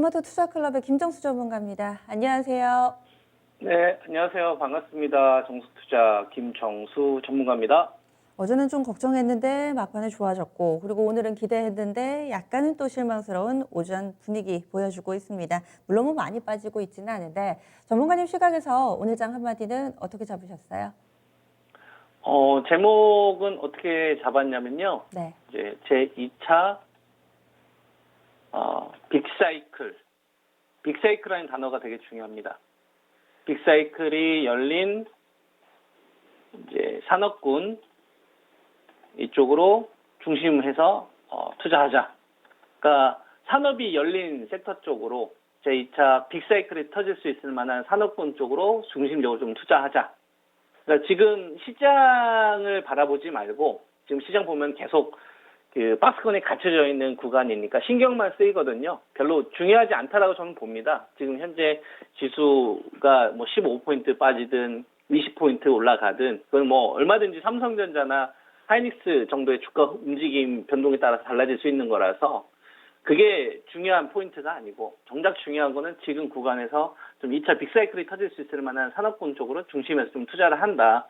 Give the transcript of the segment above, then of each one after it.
토마토 투자클럽의 김정수 전문가입니다. 안녕하세요. 네, 안녕하세요. 반갑습니다. 정수투자 김정수 전문가입니다. 어제는 좀 걱정했는데 막판에 좋아졌고, 그리고 오늘은 기대했는데 약간은 또 실망스러운 오전 분위기 보여주고 있습니다. 물론 뭐 많이 빠지고 있지는 않은데, 전문가님 시각에서 오늘 장 한마디는 어떻게 잡으셨어요? 제목은 어떻게 잡았냐면요. 네. 이제 제 2차 빅사이클. 빅사이클이라는 단어가 되게 중요합니다. 빅사이클이 열린 이제 산업군 이쪽으로 중심해서 투자하자. 그러니까 산업이 열린 섹터 쪽으로 제2차 빅사이클이 터질 수 있을 만한 산업군 쪽으로 중심적으로 좀 투자하자. 그러니까 지금 시장을 바라보지 말고 지금 시장 보면 계속 그 박스권에 갇혀져 있는 구간이니까 신경만 쓰이거든요. 별로 중요하지 않다라고 저는 봅니다. 지금 현재 지수가 뭐 15포인트 빠지든 20포인트 올라가든 그건 뭐 얼마든지 삼성전자나 하이닉스 정도의 주가 움직임 변동에 따라서 달라질 수 있는 거라서 그게 중요한 포인트가 아니고 정작 중요한 거는 지금 구간에서 좀 2차 빅사이클이 터질 수 있을 만한 산업군 쪽으로 중심해서 좀 투자를 한다.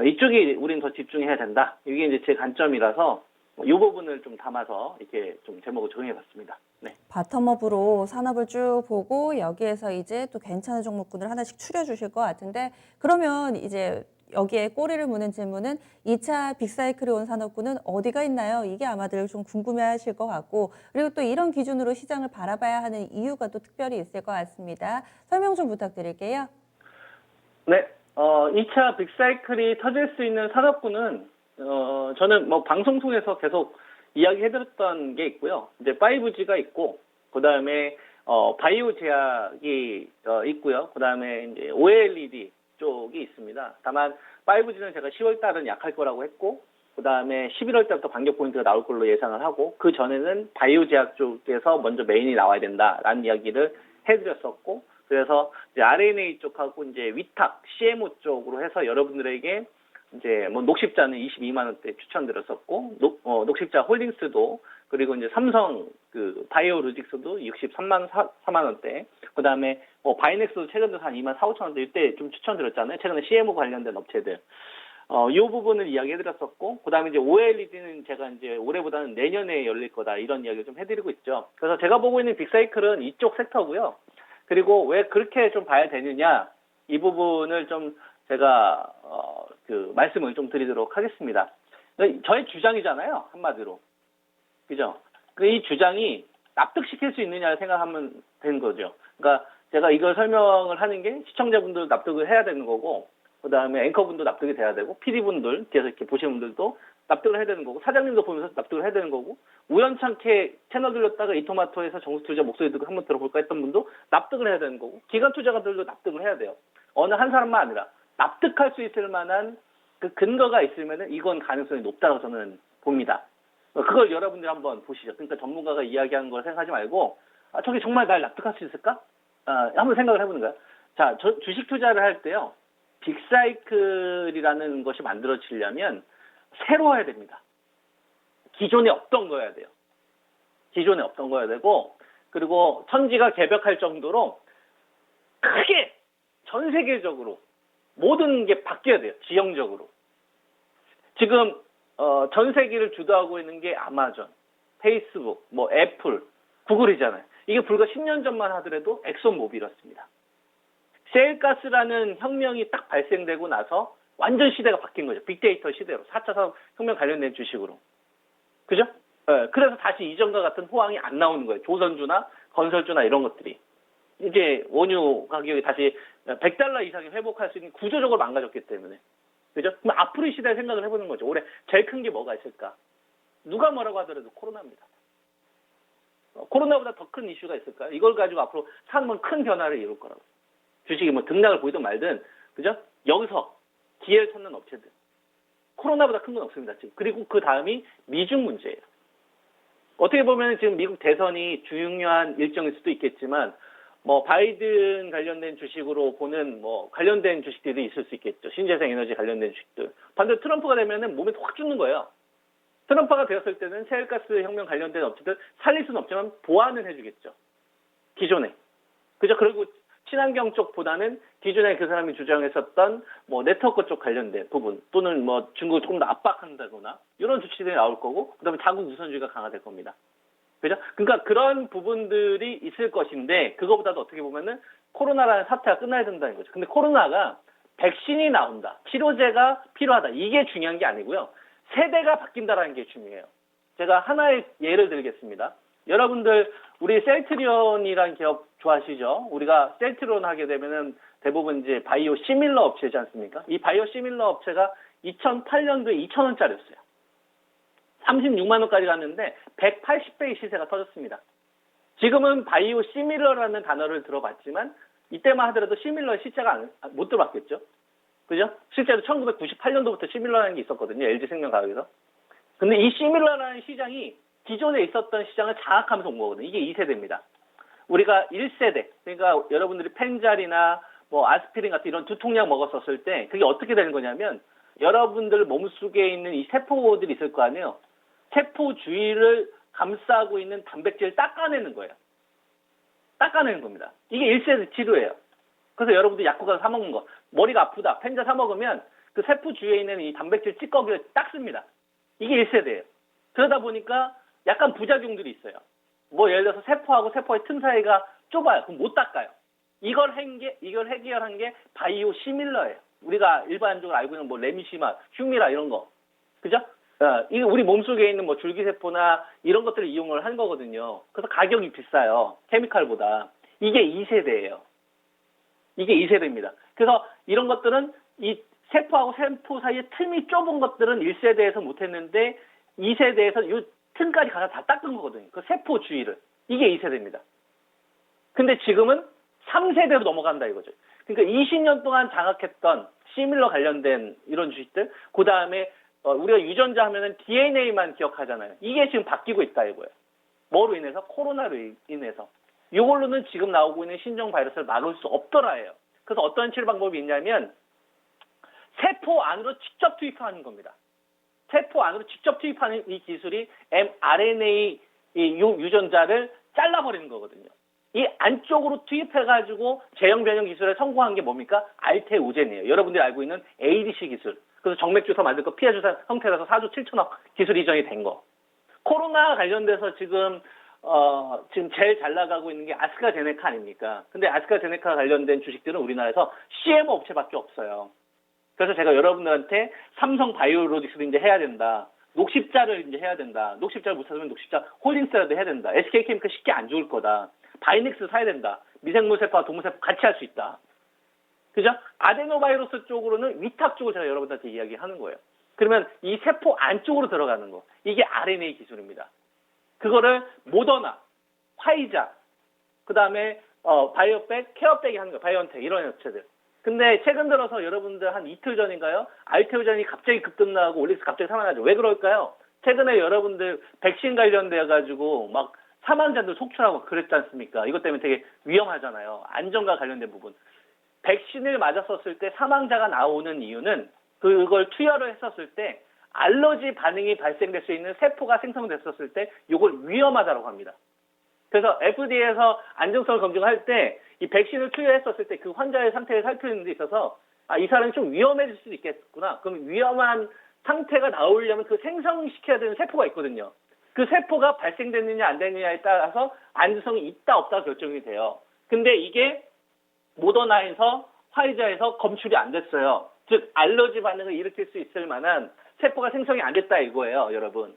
이쪽이 우린 더 집중해야 된다. 이게 이제 제 관점이라서 이 부분을 좀 담아서 이렇게 좀 제목을 정해봤습니다. 네. 바텀업으로 산업을 쭉 보고 여기에서 이제 또 괜찮은 종목군을 하나씩 추려주실 것 같은데, 그러면 이제 여기에 꼬리를 무는 질문은 2차 빅사이클이 온 산업군은 어디가 있나요? 이게 아마들 좀 궁금해하실 것 같고, 그리고 또 이런 기준으로 시장을 바라봐야 하는 이유가 또 특별히 있을 것 같습니다. 설명 좀 부탁드릴게요. 네. 2차 빅사이클이 터질 수 있는 산업군은 저는 뭐 방송 통해서 계속 이야기해드렸던 게 있고요. 이제 5G가 있고, 그 다음에 바이오 제약이 있고요. 그 다음에 이제 OLED 쪽이 있습니다. 다만 5G는 제가 10월 달은 약할 거라고 했고, 그 다음에 11월 달부터 반격 포인트가 나올 걸로 예상을 하고, 그 전에는 바이오 제약 쪽에서 먼저 메인이 나와야 된다라는 이야기를 해드렸었고, 그래서 이제 RNA 쪽하고 이제 위탁, CMO 쪽으로 해서 여러분들에게 이제 뭐 녹십자는 22만 원대 추천드렸었고, 녹십자 홀딩스도 그리고 이제 삼성 그 바이오로직스도 63만 4만 원대, 그 다음에 바이넥스도 최근 들어서 한 2만 4, 5천 원대 이때 좀 추천드렸잖아요. 최근에 CMO 관련된 업체들. 이 부분을 이야기해드렸었고, 그 다음에 이제 OLED는 제가 이제 올해보다는 내년에 열릴 거다 이런 이야기를 좀 해드리고 있죠. 그래서 제가 보고 있는 빅사이클은 이쪽 섹터고요. 그리고 왜 그렇게 좀 봐야 되느냐 이 부분을 좀 제가 그 말씀을 좀 드리도록 하겠습니다. 저의 주장이잖아요, 한마디로. 그죠? 이 주장이 납득시킬 수 있느냐를 생각하면 되는 거죠. 그러니까 제가 이걸 설명을 하는 게 시청자분들 납득을 해야 되는 거고, 그 다음에 앵커분도 납득이 돼야 되고, PD분들, 뒤에서 이렇게 보시는 분들도 납득을 해야 되는 거고, 사장님도 보면서 납득을 해야 되는 거고, 우연찮게 채널 들렸다가 이토마토에서 정수투자 목소리 듣고 한번 들어볼까 했던 분도 납득을 해야 되는 거고, 기관 투자가들도 납득을 해야 돼요. 어느 한 사람만 아니라 납득할 수 있을 만한 그 근거가 있으면은 이건 가능성이 높다고 저는 봅니다. 그걸 여러분들 한번 보시죠. 그러니까 전문가가 이야기하는 걸 생각하지 말고, 저게 정말 날 납득할 수 있을까? 한번 생각을 해보는 거예요. 자, 주식 투자를 할 때요, 빅사이클이라는 것이 만들어지려면 새로워야 됩니다. 기존에 없던 거여야 돼요. 기존에 없던 거여야 되고, 그리고 천지가 개벽할 정도로 크게 전 세계적으로 모든 게 바뀌어야 돼요. 지형적으로. 지금 전 세계를 주도하고 있는 게 아마존, 페이스북, 뭐 애플, 구글이잖아요. 이게 불과 10년 전만 하더라도 엑소모빌이었습니다. 셰일가스라는 혁명이 딱 발생되고 나서 완전 시대가 바뀐 거죠. 빅데이터 시대로. 4차 산업혁명 관련된 주식으로. 그죠? 네, 그래서 다시 이전과 같은 호황이 안 나오는 거예요. 조선주나 건설주나 이런 것들이. 이제 원유 가격이 다시 $100 이상이 회복할 수 있는 구조적으로 망가졌기 때문에. 그죠? 그럼 앞으로의 시대를 생각을 해보는 거죠. 올해 제일 큰 게 뭐가 있을까? 누가 뭐라고 하더라도 코로나입니다. 코로나보다 더 큰 이슈가 있을까요? 이걸 가지고 앞으로 산업은 큰 변화를 이룰 거라고. 주식이 뭐 등락을 보이든 말든, 그죠? 여기서 기회를 찾는 업체들. 코로나보다 큰 건 없습니다, 지금. 그리고 그 다음이 미중 문제예요. 어떻게 보면 지금 미국 대선이 중요한 일정일 수도 있겠지만, 뭐 바이든 관련된 주식으로 보는 뭐 관련된 주식들이 있을 수 있겠죠. 신재생 에너지 관련된 주식들. 반대로 트럼프가 되면은 몸에 확 죽는 거예요. 트럼프가 되었을 때는 셰일가스 혁명 관련된 업체들 살릴 수는 없지만 보완은 해주겠죠. 기존에. 그죠? 그리고 친환경 쪽보다는 기존에 그 사람이 주장했었던 뭐 네트워크 쪽 관련된 부분 또는 뭐 중국을 조금 더 압박한다거나 이런 조치들이 나올 거고 그다음에 자국 우선주의가 강화될 겁니다. 그죠? 그러니까 그런 부분들이 있을 것인데 그거보다도 어떻게 보면은 코로나라는 사태가 끝나야 된다는 거죠. 근데 코로나가 백신이 나온다, 치료제가 필요하다 이게 중요한 게 아니고요. 세대가 바뀐다라는 게 중요해요. 제가 하나의 예를 들겠습니다. 여러분들 우리 셀트리온이라는 기업 좋아하시죠? 우리가 셀트리온 하게 되면은 대부분 이제 바이오 시밀러 업체지 않습니까? 이 바이오 시밀러 업체가 2008년도에 2,000원짜리였어요. 36만 원까지 갔는데 180배의 시세가 터졌습니다. 지금은 바이오 시밀러라는 단어를 들어봤지만 이때만 하더라도 시밀러의 시세가 못 들어봤겠죠? 그죠? 실제로 1998년도부터 시밀러라는 게 있었거든요. LG생명과학에서. 근데 이 시밀러라는 시장이 기존에 있었던 시장을 장악하면서 온 거거든요. 이게 2세대입니다. 우리가 1세대, 그러니까 여러분들이 펜잘이나 뭐 아스피린 같은 이런 두통약 먹었었을 때 그게 어떻게 되는 거냐면 여러분들 몸속에 있는 이 세포들이 있을 거 아니에요. 세포 주위를 감싸고 있는 단백질을 닦아내는 거예요. 닦아내는 겁니다. 이게 1세대 치료예요. 그래서 여러분들 약국 가서 사 먹는 거. 머리가 아프다. 펜자 사 먹으면 그 세포 주위에 있는 이 단백질 찌꺼기를 닦습니다. 이게 1세대예요. 그러다 보니까 약간 부작용들이 있어요. 뭐 예를 들어서 세포하고 세포의 틈 사이가 좁아요. 그럼 못 닦아요. 이걸 해결한 게 바이오 시밀러예요. 우리가 일반적으로 알고 있는 뭐 레미시마, 휴미라 이런 거. 그죠? 이게 우리 몸속에 있는 뭐 줄기세포나 이런 것들을 이용을 한 거거든요. 그래서 가격이 비싸요. 케미칼보다. 이게 2세대예요. 이게 2세대입니다. 그래서 이런 것들은 이 세포하고 세포 사이에 틈이 좁은 것들은 1세대에서 못했는데 2세대에서 이 틈까지 가서 다 닦은 거거든요. 그 세포 주위를. 이게 2세대입니다. 근데 지금은 3세대로 넘어간다 이거죠. 그러니까 20년 동안 장악했던 시밀러 관련된 이런 주식들, 그 다음에 우리가 유전자 하면은 DNA만 기억하잖아요. 이게 지금 바뀌고 있다 이거예요. 뭐로 인해서? 코로나로 인해서. 이걸로는 지금 나오고 있는 신종 바이러스를 막을 수 없더라예요. 그래서 어떤 치료 방법이 있냐면 세포 안으로 직접 투입하는 겁니다. 세포 안으로 직접 투입하는 이 기술이 mRNA 유전자를 잘라버리는 거거든요. 이 안쪽으로 투입해가지고 제형 변형 기술에 성공한 게 뭡니까? 알테오젠이에요. 여러분들이 알고 있는 ADC 기술. 그래서 정맥주사 만들 거 피하주사 형태라서 4조 7천억 기술 이전이 된 거. 코로나 관련돼서 지금 제일 잘 나가고 있는 게 아스트라제네카 아닙니까? 근데 아스트라제네카 관련된 주식들은 우리나라에서 CMO 업체밖에 없어요. 그래서 제가 여러분들한테 삼성 바이오로직스를 이제 해야 된다. 녹십자를 이제 해야 된다. 녹십자를 못 찾으면 녹십자 홀딩스라도 해야 된다. SK케미칼 쉽게 안 죽을 거다. 바이넥스 사야 된다. 미생물 세포와 동물 세포 같이 할 수 있다. 그죠? 아데노바이러스 쪽으로는 위탁 쪽을 제가 여러분들한테 이야기하는 거예요. 그러면 이 세포 안쪽으로 들어가는 거. 이게 RNA 기술입니다. 그거를 모더나, 화이자, 그 다음에 바이오백, 케어백이 하는 거예요. 바이오엔텍 이런 업체들. 근데 최근 들어서 여러분들 한 이틀 전인가요? 알테오젠이 갑자기 급등나고 올릭스 갑자기 사망하죠. 왜 그럴까요? 최근에 여러분들 백신 관련돼 가지고 막 사망자들 속출하고 그랬지 않습니까? 이것 때문에 되게 위험하잖아요. 안전과 관련된 부분. 백신을 맞았었을 때 사망자가 나오는 이유는 그걸 투여를 했었을 때 알러지 반응이 발생될 수 있는 세포가 생성됐었을 때 이걸 위험하다고 합니다. 그래서 FDA에서 안정성을 검증할 때 이 백신을 투여했었을 때 그 환자의 상태를 살피는 데 있어서 이 사람이 좀 위험해질 수도 있겠구나. 그럼 위험한 상태가 나오려면 그 생성시켜야 되는 세포가 있거든요. 그 세포가 발생됐느냐 안 됐느냐에 따라서 안정성이 있다 없다 결정이 돼요. 근데 이게 모더나에서 화이자에서 검출이 안 됐어요. 즉 알러지 반응을 일으킬 수 있을 만한 세포가 생성이 안 됐다 이거예요, 여러분.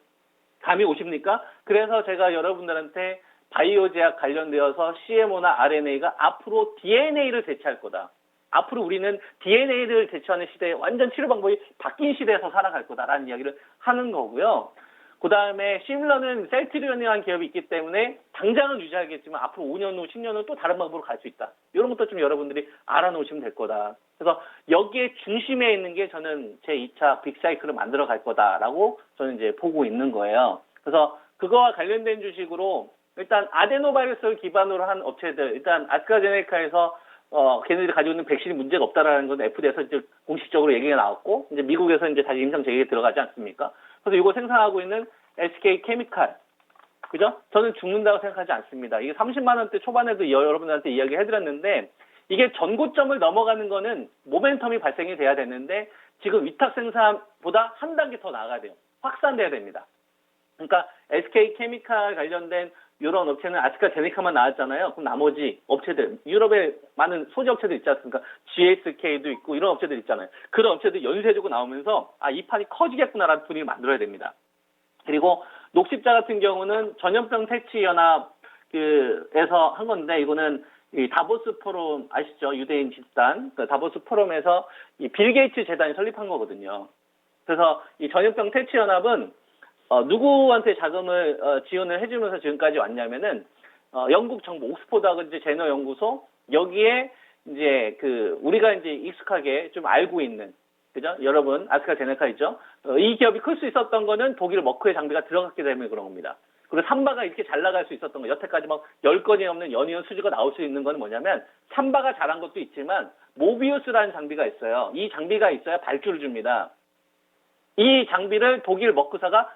감이 오십니까? 그래서 제가 여러분들한테 바이오제약 관련되어서 CMO나 RNA가 앞으로 DNA를 대체할 거다. 앞으로 우리는 DNA를 대체하는 시대에 완전 치료 방법이 바뀐 시대에서 살아갈 거다라는 이야기를 하는 거고요. 그 다음에 시밀러는 셀트리온이라는 기업이 있기 때문에 당장은 유지하겠지만 앞으로 5년 후, 10년 후 또 다른 방법으로 갈 수 있다. 이런 것도 좀 여러분들이 알아놓으시면 될 거다. 그래서 여기에 중심에 있는 게 저는 제 2차 빅사이클을 만들어 갈 거다라고 저는 이제 보고 있는 거예요. 그래서 그거와 관련된 주식으로 일단 아데노바이러스를 기반으로 한 업체들, 일단 아스트라제네카에서 걔네들이 가지고 있는 백신이 문제가 없다라는 건 FDA에서 이제 공식적으로 얘기가 나왔고, 이제 미국에서 이제 다시 임상 재개에 들어가지 않습니까? 그래서 이거 생산하고 있는 SK 케미칼, 그죠? 저는 죽는다고 생각하지 않습니다. 이게 30만 원대 초반에도 여러분들한테 이야기해드렸는데 이게 전고점을 넘어가는 거는 모멘텀이 발생이 돼야 되는데 지금 위탁 생산보다 한 단계 더 나아가야 돼요. 확산돼야 됩니다. 그러니까 SK 케미칼 관련된 이런 업체는 아스트라제네카만 나왔잖아요. 그럼 나머지 업체들, 유럽에 많은 소재 업체들 있지 않습니까? GSK도 있고 이런 업체들 있잖아요. 그런 업체들 연쇄적으로 나오면서 이 판이 커지겠구나라는 분위기를 만들어야 됩니다. 그리고 녹십자 같은 경우는 전염병 퇴치 연합 에서 한 건데 이거는 이 다보스 포럼 아시죠? 유대인 집단 그 다보스 포럼에서 이 빌 게이츠 재단이 설립한 거거든요. 그래서 이 전염병 퇴치 연합은 누구한테 자금을 지원을 해주면서 지금까지 왔냐면은 영국 정부 옥스포드 하거든요 제너 연구소 여기에 이제 우리가 이제 익숙하게 좀 알고 있는 그죠? 여러분 아스트라제네카 있죠? 이 기업이 클 수 있었던 거는 독일 머크의 장비가 들어갔기 때문에 그런 겁니다. 그리고 삼바가 이렇게 잘 나갈 수 있었던 거 여태까지 막 10건이 넘는 연이은 수주가 나올 수 있는 건 뭐냐면 삼바가 잘한 것도 있지만 모비우스라는 장비가 있어요. 이 장비가 있어야 발주를 줍니다. 이 장비를 독일 머크사가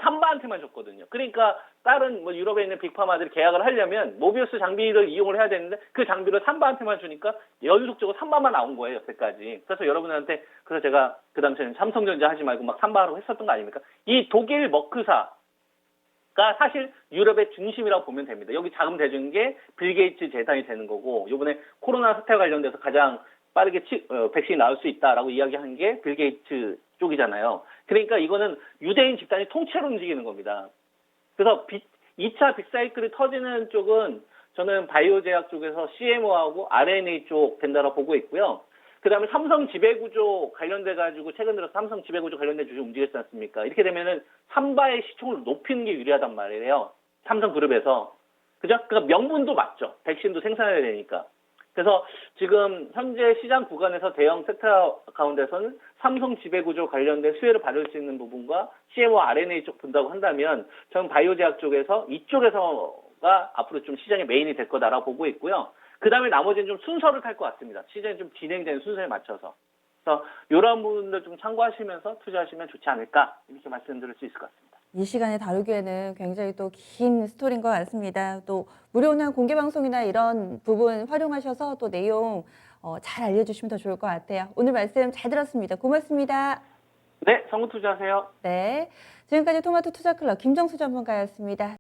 삼바한테만 줬거든요. 그러니까 다른 뭐 유럽에 있는 빅파마들이 계약을 하려면 모비우스 장비를 이용을 해야 되는데 그 장비를 삼바한테만 주니까 연속적으로 삼바만 나온 거예요, 여태까지. 그래서 여러분한테 그래서 제가 그 당시에는 삼성전자 하지 말고 막 삼바하라고 했었던 거 아닙니까? 이 독일 머크사가 사실 유럽의 중심이라고 보면 됩니다. 여기 자금 대주는 게 빌 게이츠 재단이 되는 거고 이번에 코로나 사태 관련돼서 가장 빠르게 백신이 나올 수 있다라고 이야기한 게 빌 게이츠 쪽이잖아요. 그러니까 이거는 유대인 집단이 통째로 움직이는 겁니다. 그래서 2차 빅사이클이 터지는 쪽은 저는 바이오제약 쪽에서 CMO하고 RNA 쪽 된다고 보고 있고요. 그 다음에 삼성 지배구조 관련돼가지고 최근 들어서 삼성 지배구조 관련된 주식 움직였지 않습니까? 이렇게 되면은 삼바의 시총을 높이는 게 유리하단 말이에요. 삼성그룹에서. 그죠? 그러니까 명분도 맞죠. 백신도 생산해야 되니까. 그래서 지금 현재 시장 구간에서 대형 섹터 가운데서는 삼성 지배구조 관련된 수혜를 받을 수 있는 부분과 CMO RNA 쪽 본다고 한다면 저는 바이오제약 쪽에서 이쪽에서가 앞으로 좀 시장의 메인이 될 거다라고 보고 있고요. 그 다음에 나머지는 좀 순서를 탈 것 같습니다. 시장이 좀 진행되는 순서에 맞춰서. 그래서 이런 부분들 좀 참고하시면서 투자하시면 좋지 않을까 이렇게 말씀드릴 수 있을 것 같습니다. 이 시간에 다루기에는 굉장히 또 긴 스토리인 것 같습니다. 또 무료나 공개 방송이나 이런 부분 활용하셔서 또 내용 잘 알려주시면 더 좋을 것 같아요. 오늘 말씀 잘 들었습니다. 고맙습니다. 네, 성우 투자하세요. 네, 지금까지 토마토 투자클럽 김정수 전문가였습니다.